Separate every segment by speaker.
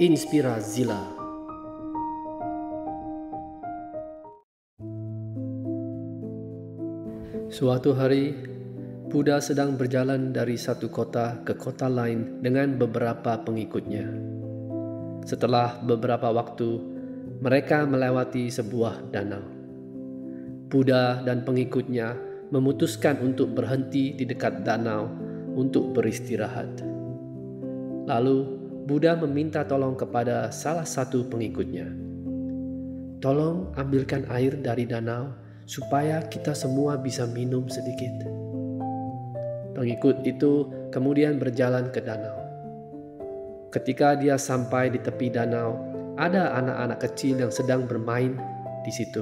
Speaker 1: Inspirazila. Suatu hari, Buddha sedang berjalan dari satu kota ke kota lain dengan beberapa pengikutnya. Setelah beberapa waktu, mereka melewati sebuah danau. Buddha dan pengikutnya memutuskan untuk berhenti di dekat danau untuk beristirahat. Lalu, Buddha meminta tolong kepada salah satu pengikutnya. Tolong ambilkan air dari danau supaya kita semua bisa minum sedikit. Pengikut itu kemudian berjalan ke danau. Ketika dia sampai di tepi danau, ada anak-anak kecil yang sedang bermain di situ.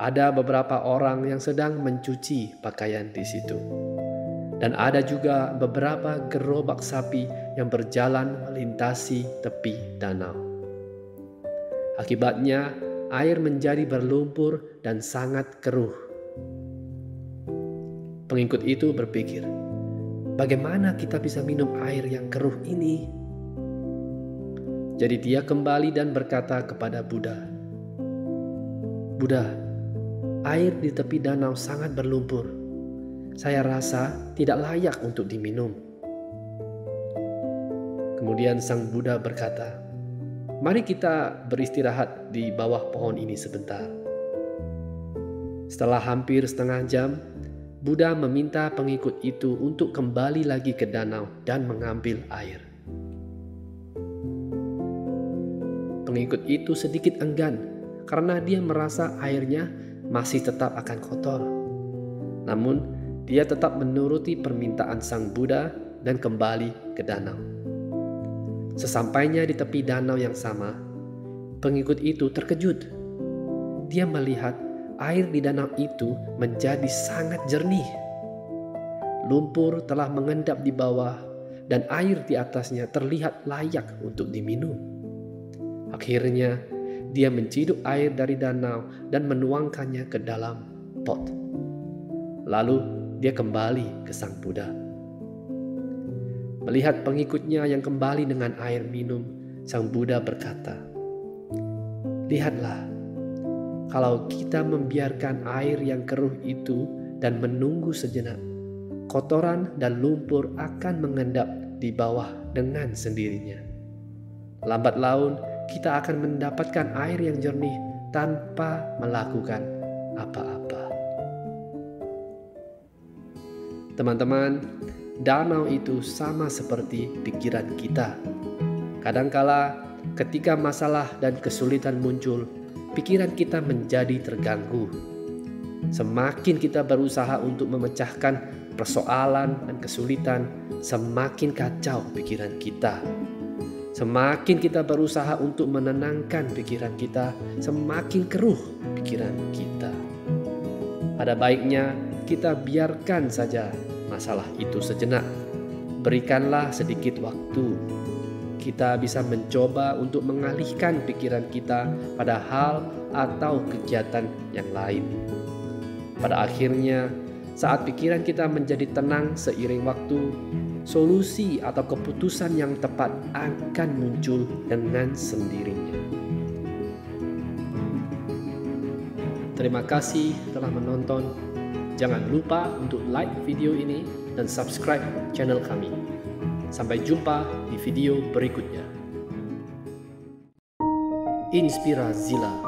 Speaker 1: Ada beberapa orang yang sedang mencuci pakaian di situ. Dan ada juga beberapa gerobak sapi yang berjalan melintasi tepi danau. Akibatnya, air menjadi berlumpur dan sangat keruh. Pengikut itu berpikir, bagaimana kita bisa minum air yang keruh ini? Jadi dia kembali dan berkata kepada Buddha, Buddha, air di tepi danau sangat berlumpur. Saya rasa tidak layak untuk diminum. Kemudian sang Buddha berkata, mari kita beristirahat di bawah pohon ini sebentar. Setelah hampir setengah jam, Buddha meminta pengikut itu untuk kembali lagi ke danau dan mengambil air. Pengikut itu sedikit enggan karena dia merasa airnya masih tetap akan kotor. Namun, dia tetap menuruti permintaan sang Buddha dan kembali ke danau. Sesampainya di tepi danau yang sama, pengikut itu terkejut. Dia melihat air di danau itu menjadi sangat jernih. Lumpur telah mengendap di bawah dan air di atasnya terlihat layak untuk diminum. Akhirnya, dia menciduk air dari danau dan menuangkannya ke dalam pot. Lalu, dia kembali ke sang Buddha. Melihat pengikutnya yang kembali dengan air minum, sang Buddha berkata, lihatlah, kalau kita membiarkan air yang keruh itu dan menunggu sejenak, kotoran dan lumpur akan mengendap di bawah dengan sendirinya. Lambat laun, kita akan mendapatkan air yang jernih tanpa melakukan apa-apa. Teman-teman, danau itu sama seperti pikiran kita. Kadangkala ketika masalah dan kesulitan muncul, pikiran kita menjadi terganggu. Semakin kita berusaha untuk memecahkan persoalan dan kesulitan, semakin kacau pikiran kita. Semakin kita berusaha untuk menenangkan pikiran kita, semakin keruh pikiran kita. Ada baiknya kita biarkan saja masalah itu sejenak. Berikanlah sedikit waktu. Kita bisa mencoba untuk mengalihkan pikiran kita pada hal atau kegiatan yang lain. Pada akhirnya, saat pikiran kita menjadi tenang seiring waktu, solusi atau keputusan yang tepat akan muncul dengan sendirinya. Terima kasih telah menonton. Jangan lupa untuk like video ini dan subscribe channel kami. Sampai jumpa di video berikutnya. Inspirazila.